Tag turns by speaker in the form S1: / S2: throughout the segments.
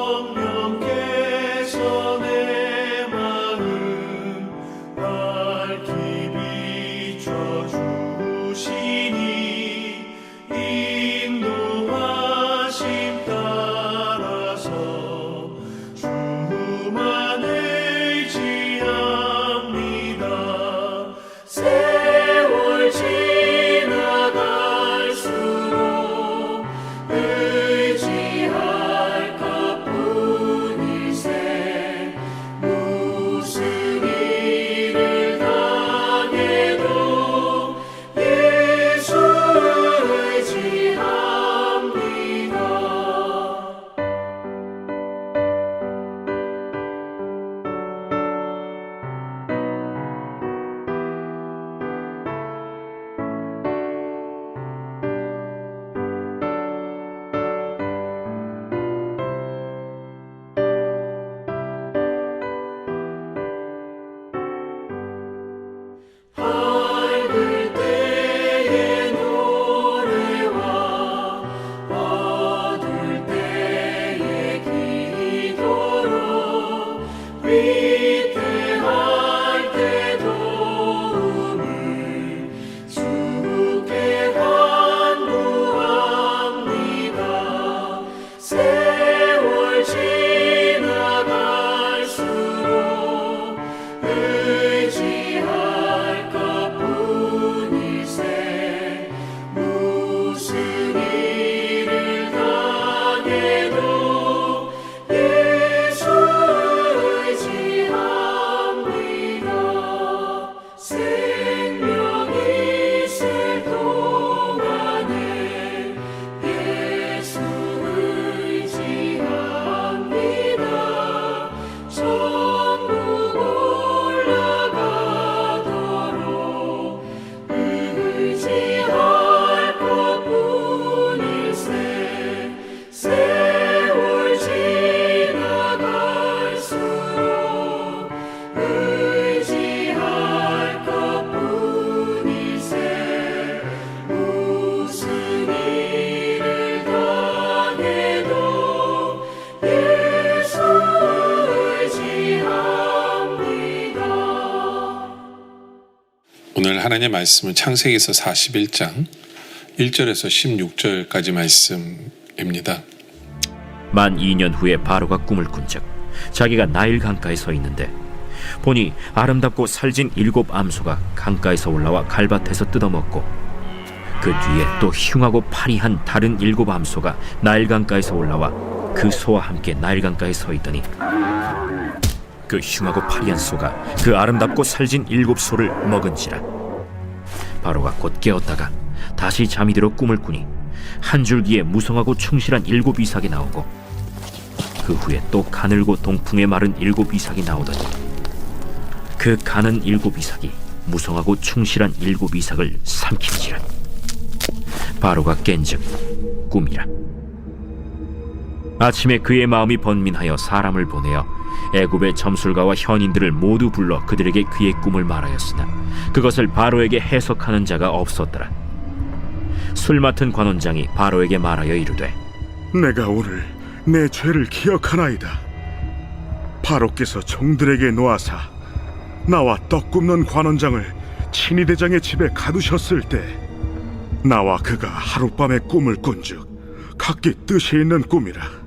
S1: 성령께서 내 마음 밝히 비춰주시니 인도하심 따라서 주만 의지합니다. 세월 지나갈수록 의지할 것뿐이세. 무슨 일을 당해도 예수 의지합니다. 밝을 때의 노래와 어두울 때의 기도로 위태할 때 도움을 주께 간구합니다. 세월 지나갈수록 의지할 것뿐이세. 무슨 일을 당해도 예수 의지합니다. 생명이 있을 동안에 예수 의지합니다. 천국 올라가도록 의지할 것뿐일세. 세월 지나갈수록 의지할 것뿐일세. 무슨 일을 당해도 예수 의지합니다.
S2: 오늘 하나님의 말씀은 창세기에서 41장 1절에서 16절까지 말씀입니다.
S3: 만 2년 후에 바로가 꿈을 꾼즉 자기가 나일 강가에 서 있는데 보니 아름답고 살진 7 암소가 강가에서 올라와 갈밭에서 뜯어먹고 그 뒤에 또 흉하고 파리한 다른 7 암소가 나일 강가에서 올라와 그 소와 함께 나일 강가에 서 있더니 그 흉하고 파리한 소가 그 아름답고 살진 7 소를 먹은지라. 바로가 곧 깨었다가 다시 잠이 들어 꿈을 꾸니 한 줄기에 무성하고 충실한 7 이삭이 나오고 그 후에 또 가늘고 동풍에 마른 7 이삭이 나오더니 그 가는 7 이삭이 무성하고 충실한 7 이삭을 삼킨지라. 바로가 깬즉 꿈이라. 아침에 그의 마음이 번민하여 사람을 보내어 애굽의 점술가와 현인들을 모두 불러 그들에게 그의 꿈을 말하였으나 그것을 바로에게 해석하는 자가 없었더라. 술 맡은 관원장이 바로에게 말하여 이르되
S4: 내가 오늘 내 죄를 기억하나이다. 바로께서 종들에게 놓아사 나와 떡 굽는 관원장을 친위대장의 집에 가두셨을 때 나와 그가 하룻밤에 꿈을 꾼즉 각기 뜻이 있는 꿈이라.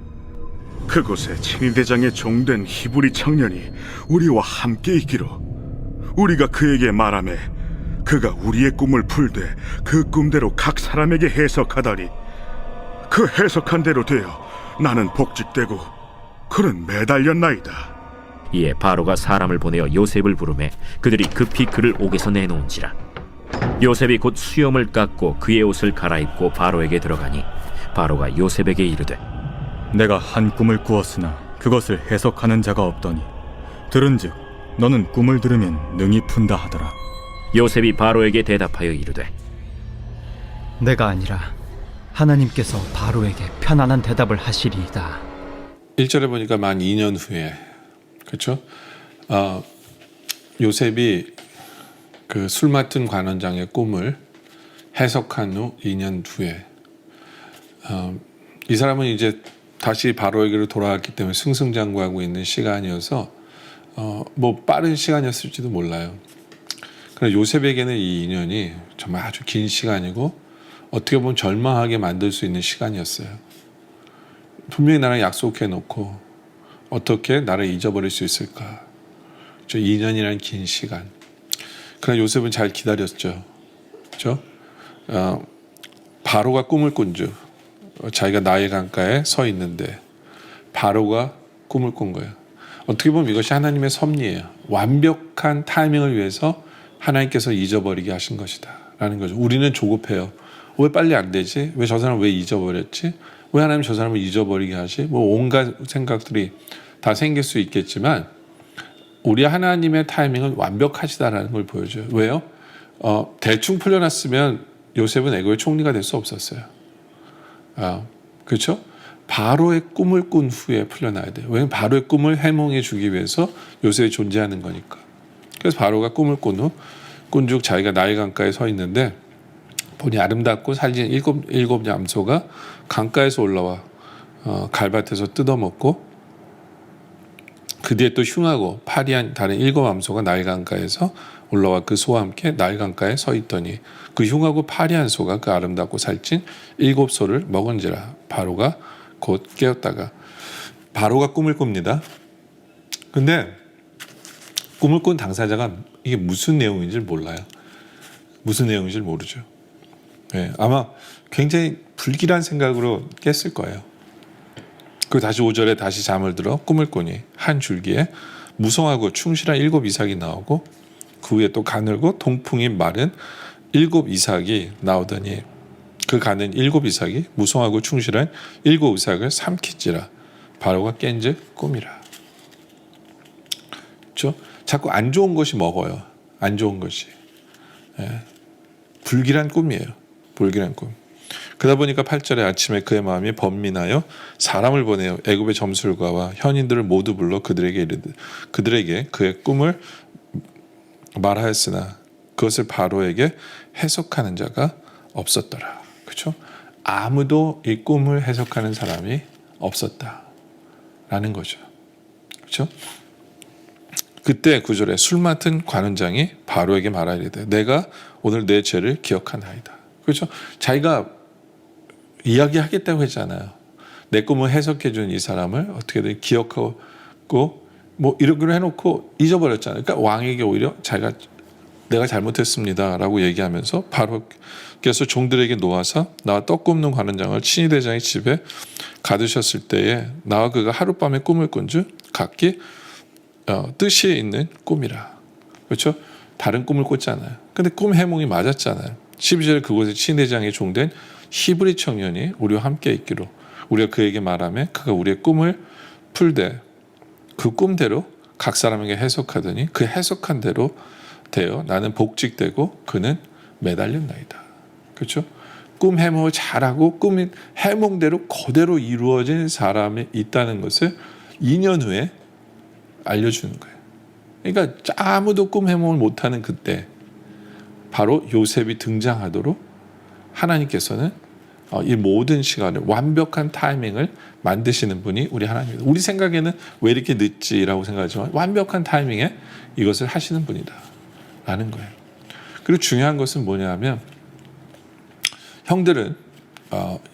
S4: 그곳에 친위대장의 종된 히브리 청년이 우리와 함께 있기로 우리가 그에게 말하매 그가 우리의 꿈을 풀되 그 꿈대로 각 사람에게 해석하다니 그 해석한 대로 되어 나는 복직되고 그는 매달렸나이다.
S3: 이에 바로가 사람을 보내어 요셉을 부르매 그들이 급히 그를 옥에서 내놓은지라. 요셉이 곧 수염을 깎고 그의 옷을 갈아입고 바로에게 들어가니 바로가 요셉에게 이르되
S5: 내가 한 꿈을 꾸었으나 그것을 해석하는 자가 없더니 들은즉 너는 꿈을 들으면 능히 푼다 하더라.
S3: 요셉이 바로에게 대답하여 이르되
S6: 내가 아니라 하나님께서 바로에게 편안한 대답을 하시리이다.
S2: 1절에 보니까 만 2년 후에, 그렇죠? 요셉이 그 술 맡은 관원장의 꿈을 해석한 후 2년 후에 이 사람은 이제 다시 바로에게로 돌아왔기 때문에 승승장구하고 있는 시간이어서 뭐 빠른 시간이었을지도 몰라요. 그러나 요셉에게는 이 인연이 정말 아주 긴 시간이고 어떻게 보면 절망하게 만들 수 있는 시간이었어요. 분명히 나랑 약속해 놓고 어떻게 나를 잊어버릴 수 있을까? 저 2년이라는 긴 시간. 그러나 요셉은 잘 기다렸죠. 그렇죠? 바로가 꿈을 꾼 줄 자기가 나일 강가에 서 있는데 바로가 꿈을 꾼 거예요. 어떻게 보면 이것이 하나님의 섭리예요. 완벽한 타이밍을 위해서 하나님께서 잊어버리게 하신 것이다 라는 거죠. 우리는 조급해요. 왜 빨리 안 되지? 왜 저 사람 왜 잊어버렸지? 왜 하나님 저 사람을 잊어버리게 하지? 뭐 온갖 생각들이 다 생길 수 있겠지만 우리 하나님의 타이밍은 완벽하시다라는 걸 보여줘요. 왜요? 대충 풀려났으면 요셉은 애고의 총리가 될 수 없었어요. 그렇죠? 바로의 꿈을 꾼 후에 풀려나야 돼요. 왜냐하면 바로의 꿈을 해몽해 주기 위해서 요셉이 존재하는 거니까. 그래서 바로가 꿈을 꾼즉 자기가 나일 강가에 서 있는데 보니 아름답고 살진 일곱 염소가 강가에서 올라와 갈밭에서 뜯어먹고 그 뒤에 또 흉하고 파리한 다른 7 염소가 나일 강가에서 올라와 그 소와 함께 나일 강가에 서 있더니 그 흉하고 파리한 소가 그 아름답고 살찐 7 소를 먹은지라. 바로가 곧 깨었다가 바로가 꿈을 꿉니다. 근데 꿈을 꾼 당사자가 이게 무슨 내용인지 몰라요. 무슨 내용인지 모르죠. 네, 아마 굉장히 불길한 생각으로 깼을 거예요. 그 다시 5절에 다시 잠을 들어 꿈을 꾸니 한 줄기에 무성하고 충실한 7 이삭이 나오고 그 위에 또 가늘고 통풍이 마른 7 이삭이 나오더니 그 가는 7 이삭이 무성하고 충실한 7 이삭을 삼키지라. 바로가 깬즉 꿈이라. 그렇죠? 자꾸 안 좋은 것이 먹어요. 안 좋은 것이. 불길한 꿈이에요. 불길한 꿈. 그러다 보니까 8절에 아침에 그의 마음이 번민하여 사람을 보내어 애굽의 점술가와 현인들을 모두 불러 그들에게 이르되 그들에게 그의 꿈을 말하였으나 그것을 바로에게 해석하는 자가 없었더라. 그렇죠? 아무도 이 꿈을 해석하는 사람이 없었다라는 거죠. 그렇죠? 그때 9절에 술 맡은 관원장이 바로에게 말하이르되 내가 오늘 내 죄를 기억하나이다. 그렇죠? 자기가 이야기하겠다고 했잖아요. 내 꿈을 해석해 준 이 사람을 어떻게든 기억하고 뭐 이러기로 해놓고 잊어버렸잖아요. 그러니까 왕에게 오히려 자기가 내가 잘못했습니다라고 얘기하면서 바로께서 종들에게 놓아서 나와 떡 굽는 관원장을 친위 대장의 집에 가두셨을 때에 나와 그가 하룻밤에 꿈을 꾼즉 각기 뜻이 있는 꿈이라. 그렇죠? 다른 꿈을 꿨잖아요. 근데 꿈 해몽이 맞았잖아요. 12절에 그곳에 친위 대장의 종된 히브리 청년이 우리와 함께 있기로 우리가 그에게 말하며 그가 우리의 꿈을 풀되 그 꿈대로 각 사람에게 해석하더니 그 해석한 대로 되어 나는 복직되고 그는 매달렸나이다. 그렇죠? 꿈 해몽을 잘하고 꿈 해몽대로 그대로 이루어진 사람이 있다는 것을 2년 후에 알려주는 거예요. 그러니까 아무도 꿈 해몽을 못하는 그때 바로 요셉이 등장하도록 하나님께서는 이 모든 시간을 완벽한 타이밍을 만드시는 분이 우리 하나님입니다. 우리 생각에는 왜 이렇게 늦지라고 생각하지만 완벽한 타이밍에 이것을 하시는 분이다 라는 거예요. 그리고 중요한 것은 뭐냐면 형들은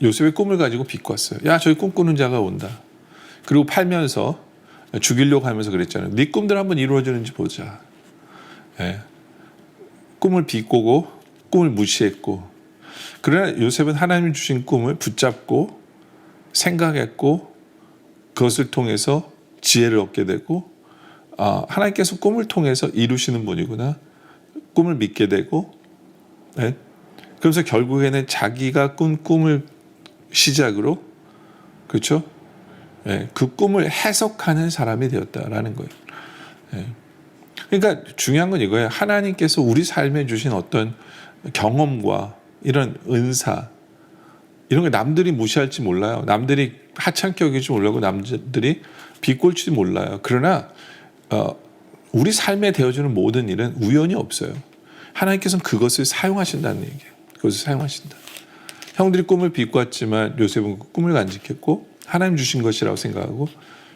S2: 요셉의 꿈을 가지고 비꼬았어요. 야 저기 꿈꾸는 자가 온다. 그리고 팔면서 죽이려고 하면서 그랬잖아요. 네 꿈들 한번 이루어지는지 보자. 예. 꿈을 비꼬고 꿈을 무시했고 그러나 요셉은 하나님 주신 꿈을 붙잡고 생각했고 그것을 통해서 지혜를 얻게 되고 하나님께서 꿈을 통해서 이루시는 분이구나. 꿈을 믿게 되고 네? 그래서 결국에는 자기가 꾼 꿈을 시작으로 그렇죠? 네, 그 꿈을 해석하는 사람이 되었다라는 거예요. 네. 그러니까 중요한 건 이거예요. 하나님께서 우리 삶에 주신 어떤 경험과 이런 은사 이런 거 남들이 무시할지 몰라요. 남들이 하찮게 여길지 몰라고 남들이 비꼴지 몰라요. 그러나 우리 삶에 되어주는 모든 일은 우연이 없어요. 하나님께서는 그것을 사용하신다는 얘기예요. 그것을 사용하신다. 형들이 꿈을 비꼬았지만 요셉은 그 꿈을 간직했고 하나님 주신 것이라고 생각하고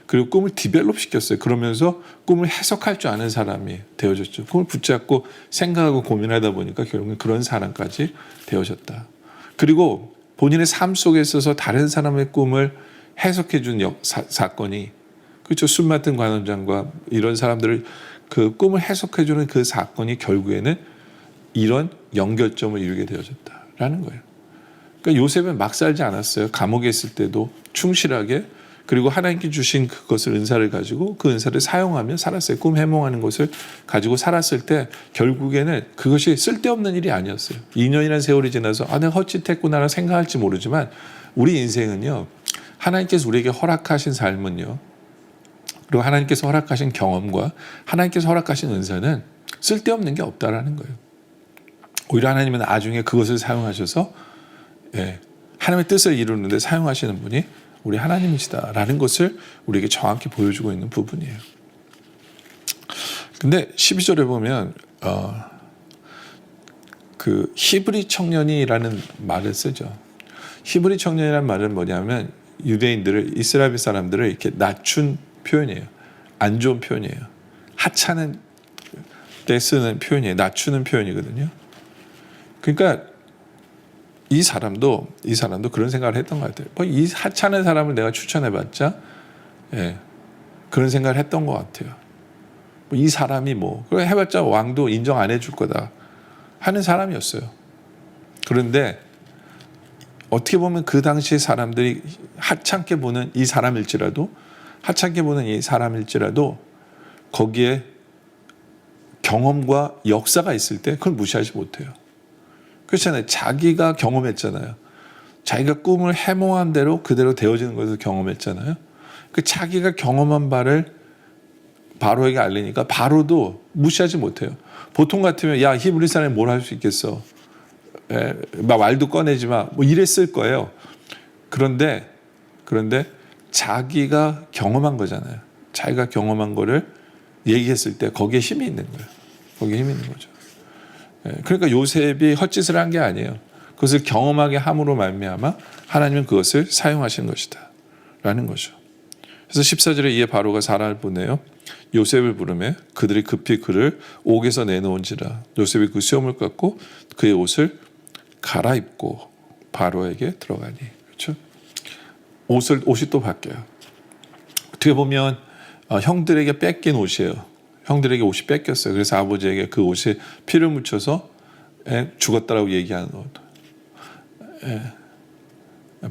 S2: 그리고 꿈을 디벨롭 시켰어요. 그러면서 꿈을 해석할 줄 아는 사람이 되어졌죠. 꿈을 붙잡고 생각하고 고민하다 보니까 결국은 그런 사람까지 되어졌다. 그리고 본인의 삶 속에 있어서 다른 사람의 꿈을 해석해 준 사건이 그렇죠. 술 맡은 관원장과 이런 사람들을 그 꿈을 해석해 주는 그 사건이 결국에는 이런 연결점을 이루게 되어졌다라는 거예요. 그러니까 요셉은 막 살지 않았어요. 감옥에 있을 때도 충실하게 그리고 하나님께 주신 그것을 은사를 가지고 그 은사를 사용하며 살았어요. 꿈 해몽하는 것을 가지고 살았을 때 결국에는 그것이 쓸데없는 일이 아니었어요. 2년이라는 세월이 지나서 내가 헛짓했구나라고 생각할지 모르지만 우리 인생은요. 하나님께서 우리에게 허락하신 삶은요. 그리고 하나님께서 허락하신 경험과 하나님께서 허락하신 은사는 쓸데없는 게 없다라는 거예요. 오히려 하나님은 나중에 그것을 사용하셔서 하나님의 뜻을 이루는데 사용하시는 분이 우리 하나님이시다라는 것을 우리에게 정확히 보여주고 있는 부분이에요. 근데 12절에 보면 그 히브리 청년이라는 말을 쓰죠. 히브리 청년이라는 말은 뭐냐면 유대인들을 이스라엘 사람들을 이렇게 낮춘 표현이에요. 안 좋은 표현이에요. 하찮은 때 쓰는 표현이에요. 낮추는 표현이거든요. 그러니까 이 사람도 그런 생각을 했던 것 같아요. 이 하찮은 사람을 내가 추천해봤자 그런 생각을 했던 것 같아요. 이 사람이 그래 해봤자 왕도 인정 안 해줄 거다 하는 사람이었어요. 그런데 어떻게 보면 그 당시 사람들이 하찮게 보는 이 사람일지라도 거기에 경험과 역사가 있을 때 그걸 무시하지 못해요. 그렇잖아요. 자기가 경험했잖아요. 자기가 꿈을 해몽한 대로 그대로 되어지는 것을 경험했잖아요. 그 자기가 경험한 바를 바로에게 알리니까 바로도 무시하지 못해요. 보통 같으면 야 히브리 사람이 뭘 할 수 있겠어. 말도 꺼내지 마. 이랬을 거예요. 그런데 자기가 경험한 거잖아요. 자기가 경험한 거를 얘기했을 때 거기에 힘이 있는 거예요. 거기에 힘이 있는 거죠. 그러니까 요셉이 헛짓을 한 게 아니에요. 그것을 경험하게 함으로 말미암아 하나님은 그것을 사용하신 것이다 라는 거죠. 그래서 14절에 이에 바로가 사람을 보내요. 요셉을 부르매 그들이 급히 그를 옥에서 내놓은지라. 요셉이 그 수염을 깎고 그의 옷을 갈아입고 바로에게 들어가니. 그렇죠? 옷이 또 바뀌어요. 어떻게 보면 형들에게 뺏긴 옷이에요. 형들에게 옷이 뺏겼어요. 그래서 아버지에게 그 옷에 피를 묻혀서 죽었다라고 얘기하는 옷.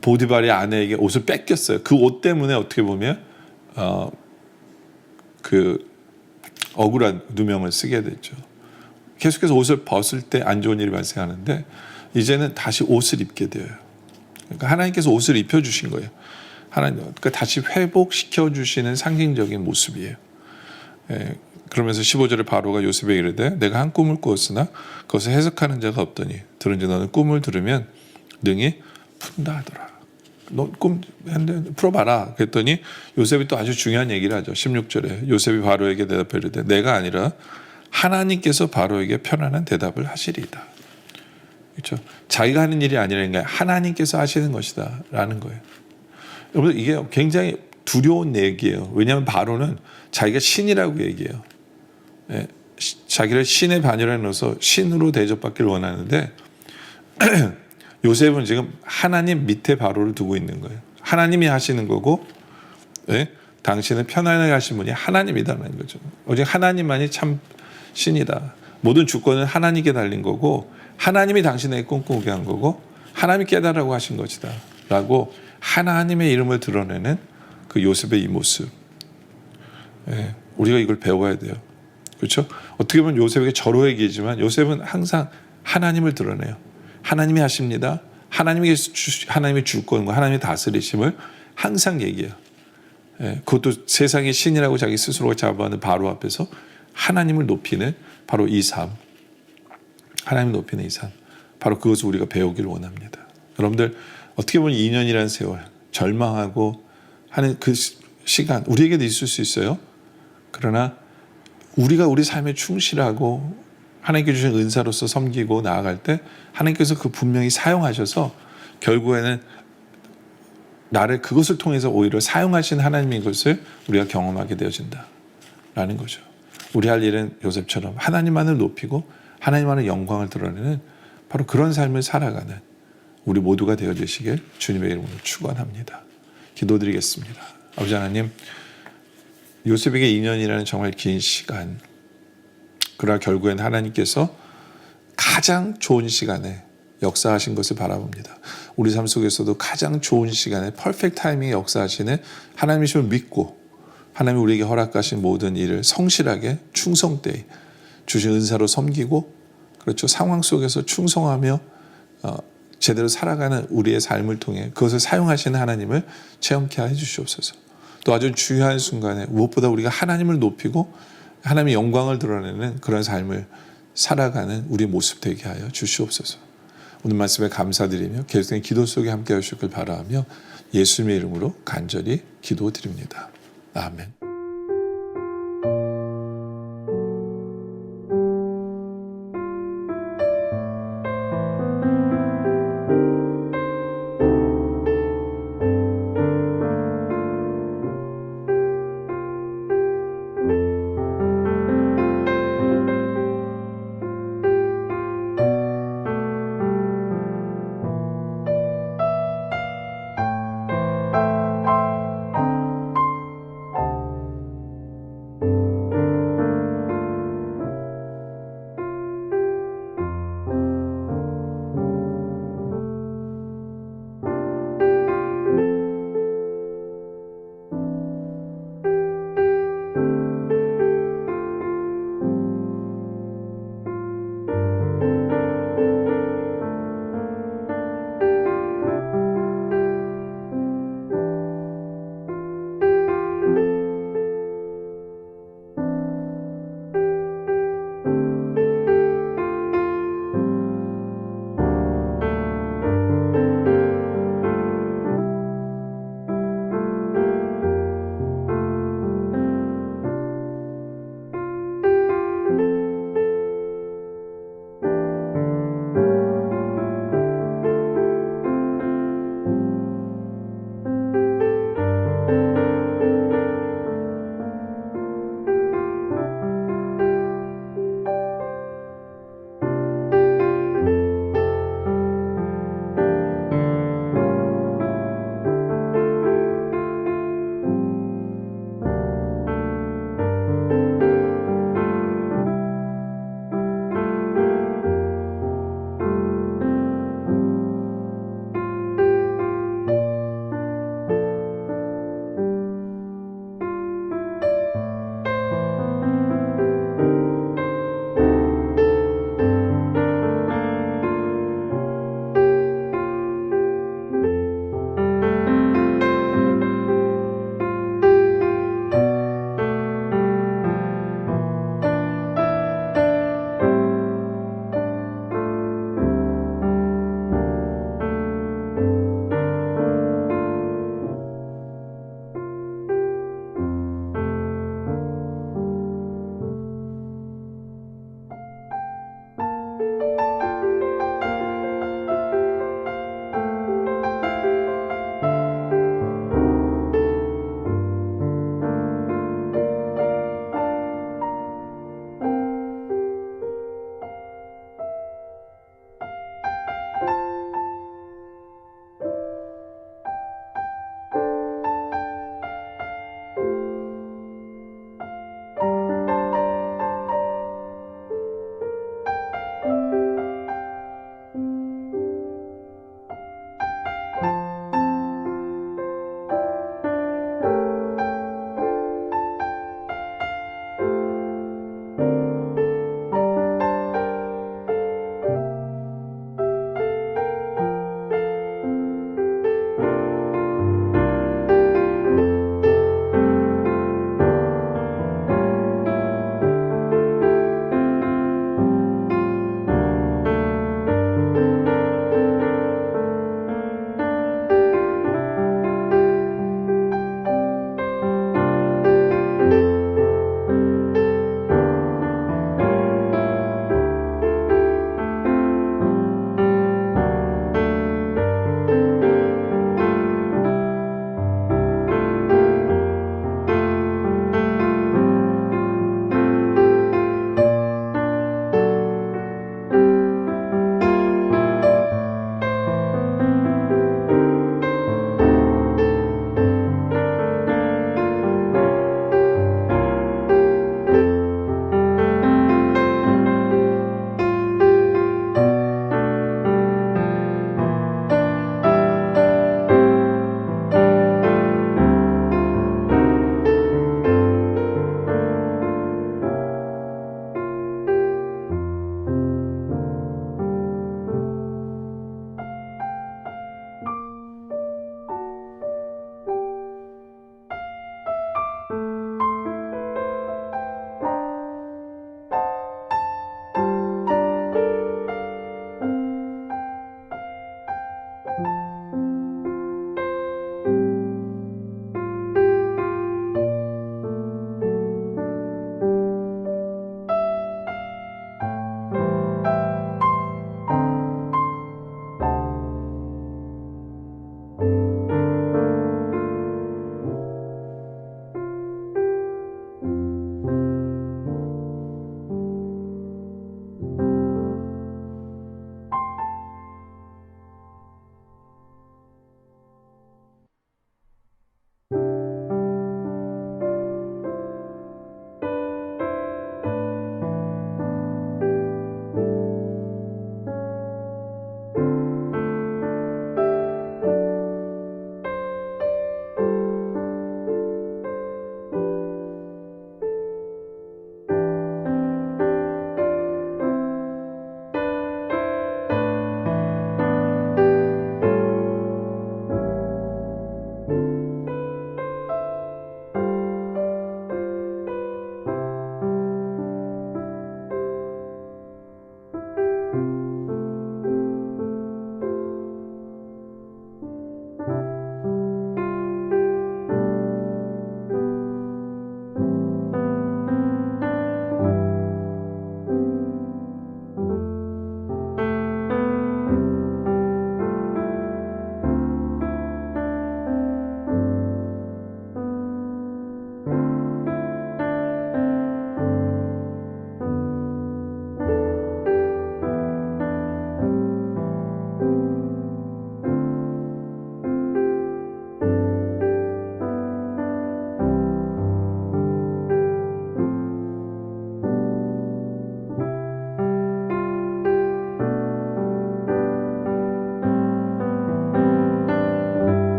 S2: 보디발의 아내에게 옷을 뺏겼어요. 그 옷 때문에 어떻게 보면 그 억울한 누명을 쓰게 됐죠. 계속해서 옷을 벗을 때 안 좋은 일이 발생하는데 이제는 다시 옷을 입게 돼요. 그러니까 하나님께서 옷을 입혀주신 거예요. 그러니까 다시 회복시켜 주시는 상징적인 모습이에요. 그러면서 15절에 바로가 요셉에게 이르되 내가 한 꿈을 꾸었으나 그것을 해석하는 자가 없더니 들은즉 너는 꿈을 들으면 능히 푼다 하더라. 너 꿈 풀어봐라. 그랬더니 요셉이 또 아주 중요한 얘기를 하죠. 16절에 요셉이 바로에게 대답해 이르되 내가 아니라 하나님께서 바로에게 편안한 대답을 하시리이다. 그렇죠? 자기가 하는 일이 아니라 하나님께서 하시는 것이다 라는 거예요. 여러분 이게 굉장히 두려운 얘기예요. 왜냐하면 바로는 자기가 신이라고 얘기해요. 자기를 신의 반열에 넣어서 신으로 대접받기를 원하는데 요셉은 지금 하나님 밑에 바로를 두고 있는 거예요. 하나님이 하시는 거고 당신은 편안하게 하신 분이 하나님이다라는 거죠. 오직 하나님만이 참 신이다. 모든 주권은 하나님께 달린 거고 하나님이 당신에게 꿈꾸게 한 거고 하나님이 깨달으라고 하신 것이다 라고 하나님의 이름을 드러내는 그 요셉의 이 모습. 우리가 이걸 배워야 돼요. 그렇죠? 어떻게 보면 요셉에게 절호의 얘기지만 요셉은 항상 하나님을 드러내요. 하나님이 하십니다. 하나님이 줄 것과 하나님의 다스리심을 항상 얘기해요. 그것도 세상의 신이라고 자기 스스로가 자부하는 바로 앞에서 하나님을 높이는 바로 이 삶. 하나님을 높이는 이 삶. 바로 그것을 우리가 배우기를 원합니다. 여러분들 어떻게 보면 2년이라는 세월 절망하고 하는 그 시간 우리에게도 있을 수 있어요. 그러나 우리가 우리 삶에 충실하고 하나님께 주신 은사로서 섬기고 나아갈 때 하나님께서 그 분명히 사용하셔서 결국에는 나를 그것을 통해서 오히려 사용하신 하나님인 것을 우리가 경험하게 되어진다라는 거죠. 우리 할 일은 요셉처럼 하나님만을 높이고 하나님만의 영광을 드러내는 바로 그런 삶을 살아가는 우리 모두가 되어주시길 주님의 이름으로 축원합니다. 기도드리겠습니다. 아버지 하나님, 요셉에게 2년이라는 정말 긴 시간, 그러나 결국엔 하나님께서 가장 좋은 시간에 역사하신 것을 바라봅니다. 우리 삶 속에서도 가장 좋은 시간에 퍼펙트 타이밍에 역사하시는 하나님이심을 믿고 하나님이 우리에게 허락하신 모든 일을 성실하게 충성되이 주신 은사로 섬기고, 그렇죠, 상황 속에서 충성하며 제대로 살아가는 우리의 삶을 통해 그것을 사용하시는 하나님을 체험케 해 주시옵소서. 또 아주 중요한 순간에 무엇보다 우리가 하나님을 높이고 하나님의 영광을 드러내는 그런 삶을 살아가는 우리의 모습 되게 하여 주시옵소서. 오늘 말씀에 감사드리며 계속된 기도 속에 함께 하시길 바라며 예수님의 이름으로 간절히 기도드립니다. 아멘.